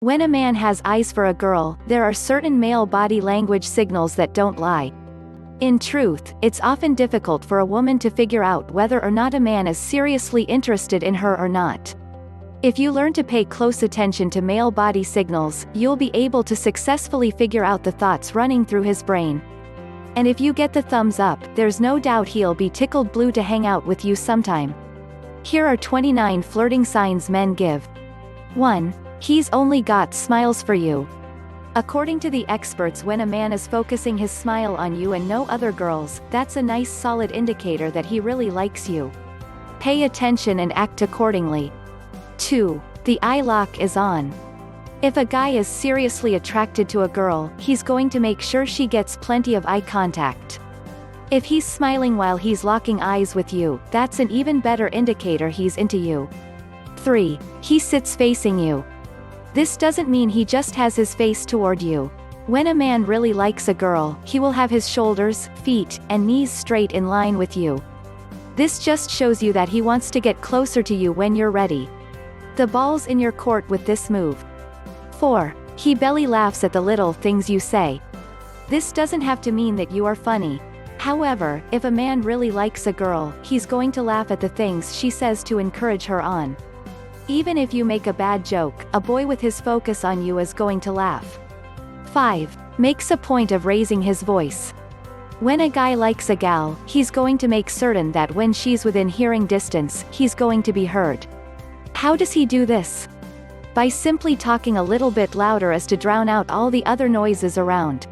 When a man has eyes for a girl, there are certain male body language signals that don't lie. In truth, it's often difficult for a woman to figure out whether or not a man is seriously interested in her or not. If you learn to pay close attention to male body signals, you'll be able to successfully figure out the thoughts running through his brain. And if you get the thumbs up, there's no doubt he'll be tickled blue to hang out with you sometime. Here are 29 flirting signs men give. 1. He's only got smiles for you. According to the experts, when a man is focusing his smile on you and no other girls, that's a nice solid indicator that he really likes you. Pay attention and act accordingly. 2. The eye lock is on. If a guy is seriously attracted to a girl, he's going to make sure she gets plenty of eye contact. If he's smiling while he's locking eyes with you, that's an even better indicator he's into you. 3. He sits facing you. This doesn't mean he just has his face toward you. When a man really likes a girl, he will have his shoulders, feet, and knees straight in line with you. This just shows you that he wants to get closer to you when you're ready. The ball's in your court with this move. 4. He belly laughs at the little things you say. This doesn't have to mean that you are funny. However, if a man really likes a girl, he's going to laugh at the things she says to encourage her on. Even if you make a bad joke, a boy with his focus on you is going to laugh. 5. Makes a point of raising his voice. When a guy likes a gal, he's going to make certain that when she's within hearing distance, he's going to be heard. How does he do this? By simply talking a little bit louder as to drown out all the other noises around.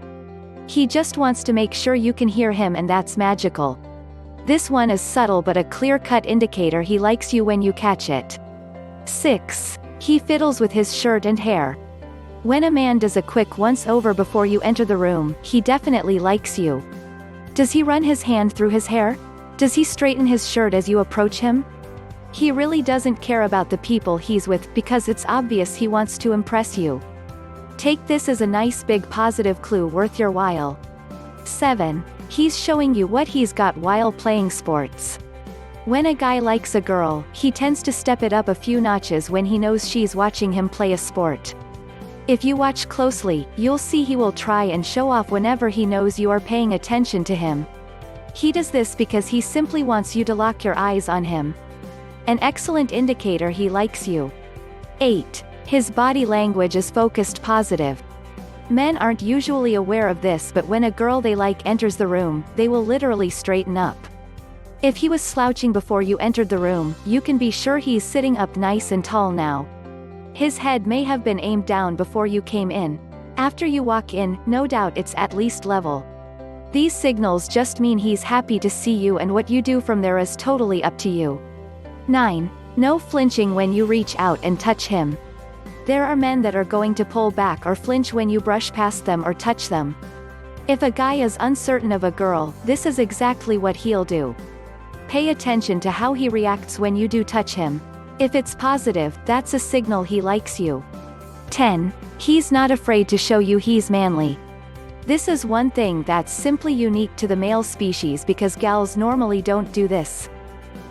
He just wants to make sure you can hear him, and that's magical. This one is subtle but a clear-cut indicator he likes you when you catch it. 6. He fiddles with his shirt and hair. When a man does a quick once-over before you enter the room, he definitely likes you. Does he run his hand through his hair? Does he straighten his shirt as you approach him? He really doesn't care about the people he's with, because it's obvious he wants to impress you. Take this as a nice big positive clue worth your while. 7. He's showing you what he's got while playing sports. When a guy likes a girl, he tends to step it up a few notches when he knows she's watching him play a sport. If you watch closely, you'll see he will try and show off whenever he knows you are paying attention to him. He does this because he simply wants you to lock your eyes on him. An excellent indicator he likes you. 8. His body language is focused positive. Men aren't usually aware of this, but when a girl they like enters the room, they will literally straighten up. If he was slouching before you entered the room, you can be sure he's sitting up nice and tall now. His head may have been aimed down before you came in. After you walk in, no doubt it's at least level. These signals just mean he's happy to see you, and what you do from there is totally up to you. 9. No flinching when you reach out and touch him. There are men that are going to pull back or flinch when you brush past them or touch them. If a guy is uncertain of a girl, this is exactly what he'll do. Pay attention to how he reacts when you do touch him. If it's positive, that's a signal he likes you. 10. He's not afraid to show you he's manly. This is one thing that's simply unique to the male species, because gals normally don't do this.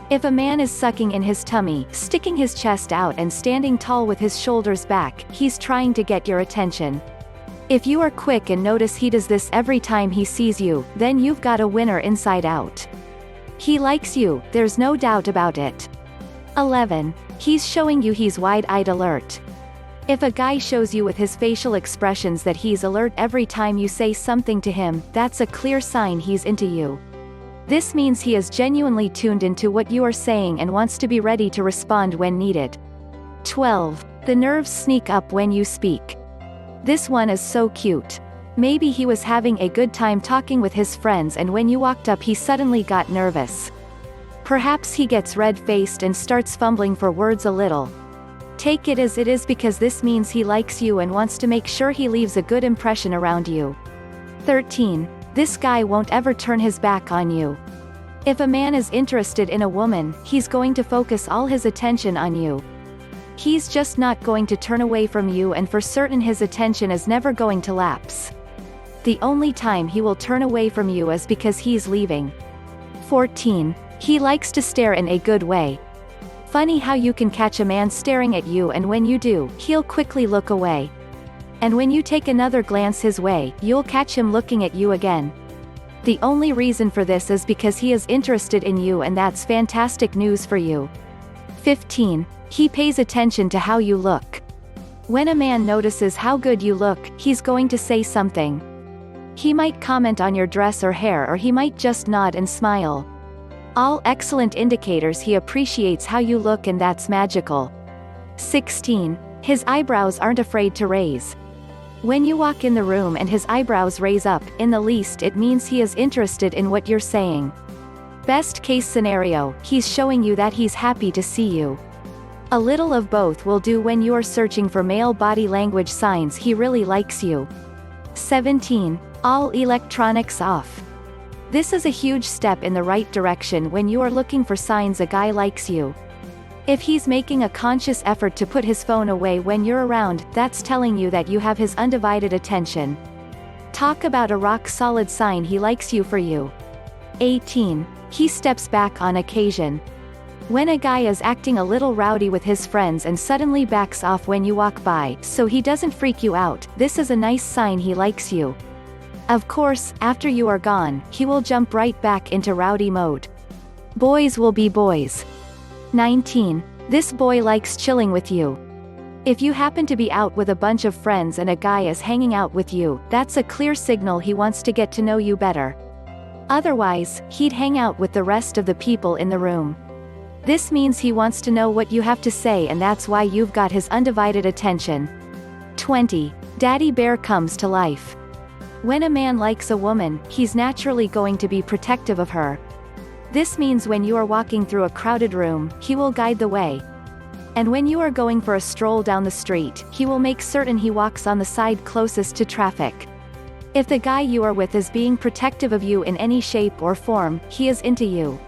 If a man is sucking in his tummy, sticking his chest out and standing tall with his shoulders back, he's trying to get your attention. If you are quick and notice he does this every time he sees you, then you've got a winner inside out. He likes you, there's no doubt about it. 11. He's showing you he's wide-eyed alert. If a guy shows you with his facial expressions that he's alert every time you say something to him, that's a clear sign he's into you. This means he is genuinely tuned into what you are saying and wants to be ready to respond when needed. 12. The nerves sneak up when you speak. This one is so cute. Maybe he was having a good time talking with his friends, and when you walked up he suddenly got nervous. Perhaps he gets red-faced and starts fumbling for words a little. Take it as it is, because this means he likes you and wants to make sure he leaves a good impression around you. 13. This guy won't ever turn his back on you. If a man is interested in a woman, he's going to focus all his attention on you. He's just not going to turn away from you, and for certain his attention is never going to lapse. The only time he will turn away from you is because he's leaving. 14. He likes to stare in a good way. Funny how you can catch a man staring at you, and when you do, he'll quickly look away. And when you take another glance his way, you'll catch him looking at you again. The only reason for this is because he is interested in you, and that's fantastic news for you. 15. He pays attention to how you look. When a man notices how good you look, he's going to say something. He might comment on your dress or hair, or he might just nod and smile. All excellent indicators he appreciates how you look, and that's magical. 16. His eyebrows aren't afraid to raise. When you walk in the room and his eyebrows raise up, in the least it means he is interested in what you're saying. Best case scenario, he's showing you that he's happy to see you. A little of both will do when you're searching for male body language signs he really likes you. 17. All electronics off. This is a huge step in the right direction when you are looking for signs a guy likes you. If he's making a conscious effort to put his phone away when you're around, that's telling you that you have his undivided attention. Talk about a rock-solid sign he likes you for you. 18. He steps back on occasion. When a guy is acting a little rowdy with his friends and suddenly backs off when you walk by, so he doesn't freak you out, this is a nice sign he likes you. Of course, after you are gone, he will jump right back into rowdy mode. Boys will be boys. 19. This boy likes chilling with you. If you happen to be out with a bunch of friends and a guy is hanging out with you, that's a clear signal he wants to get to know you better. Otherwise, he'd hang out with the rest of the people in the room. This means he wants to know what you have to say, and that's why you've got his undivided attention. 20. Daddy bear comes to life. When a man likes a woman, he's naturally going to be protective of her. This means when you are walking through a crowded room, he will guide the way. And when you are going for a stroll down the street, he will make certain he walks on the side closest to traffic. If the guy you are with is being protective of you in any shape or form, he is into you.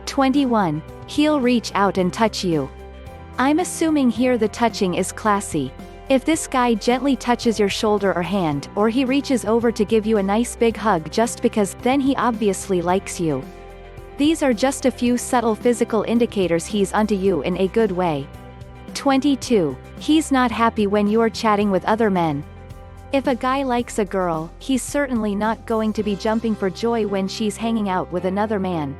21. He'll reach out and touch you. I'm assuming here the touching is classy. If this guy gently touches your shoulder or hand, or he reaches over to give you a nice big hug just because, then he obviously likes you. These are just a few subtle physical indicators he's onto you in a good way. 22. He's not happy when you're chatting with other men. If a guy likes a girl, he's certainly not going to be jumping for joy when she's hanging out with another man.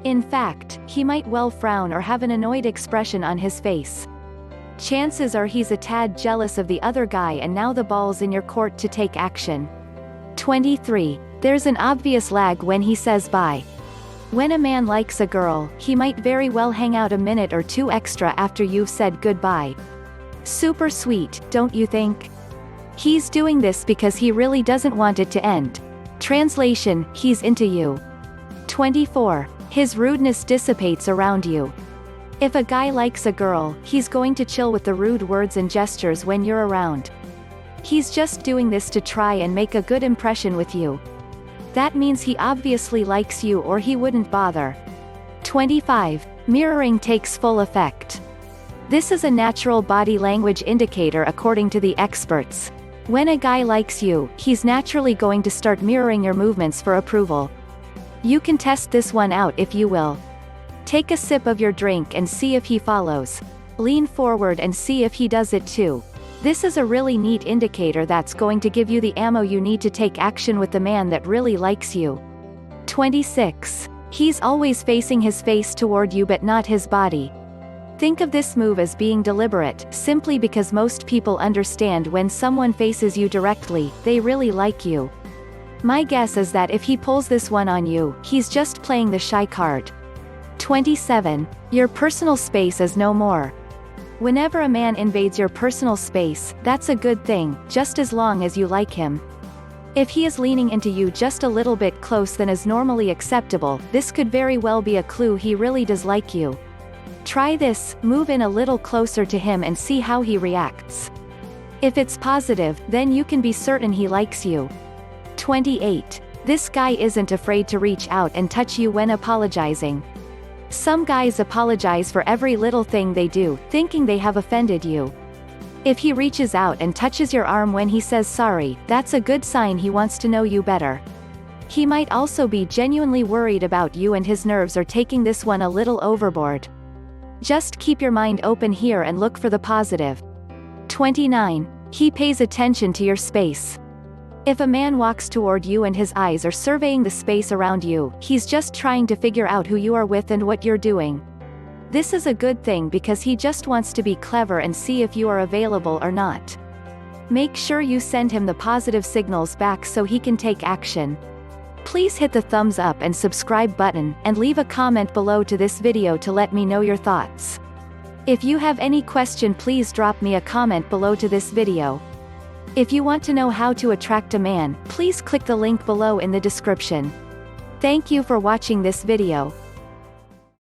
In fact, he might well frown or have an annoyed expression on his face. Chances are he's a tad jealous of the other guy, and now the ball's in your court to take action. 23. There's an obvious lag when he says bye. When a man likes a girl, he might very well hang out a minute or two extra after you've said goodbye. Super sweet, don't you think? He's doing this because he really doesn't want it to end. Translation, he's into you. 24. His rudeness dissipates around you. If a guy likes a girl, he's going to chill with the rude words and gestures when you're around. He's just doing this to try and make a good impression with you. That means he obviously likes you, or he wouldn't bother. 25. Mirroring takes full effect. This is a natural body language indicator according to the experts. When a guy likes you, he's naturally going to start mirroring your movements for approval. You can test this one out if you will. Take a sip of your drink and see if he follows. Lean forward and see if he does it too. This is a really neat indicator that's going to give you the ammo you need to take action with the man that really likes you. 26. He's always facing his face toward you but not his body. Think of this move as being deliberate, simply because most people understand when someone faces you directly, they really like you. My guess is that if he pulls this one on you, he's just playing the shy card. 27. Your personal space is no more. Whenever a man invades your personal space, that's a good thing, just as long as you like him. If he is leaning into you just a little bit close than is normally acceptable, this could very well be a clue he really does like you. Try this, move in a little closer to him and see how he reacts. If it's positive, then you can be certain he likes you. 28. This guy isn't afraid to reach out and touch you when apologizing. Some guys apologize for every little thing they do, thinking they have offended you. If he reaches out and touches your arm when he says sorry, that's a good sign he wants to know you better. He might also be genuinely worried about you and his nerves are taking this one a little overboard. Just keep your mind open here and look for the positive. 29. He pays attention to your space. If a man walks toward you and his eyes are surveying the space around you, he's just trying to figure out who you are with and what you're doing. This is a good thing because he just wants to be clever and see if you are available or not. Make sure you send him the positive signals back so he can take action. Please hit the thumbs up and subscribe button, and leave a comment below to this video to let me know your thoughts. If you have any question, please drop me a comment below to this video. If you want to know how to attract a man, please click the link below in the description. Thank you for watching this video.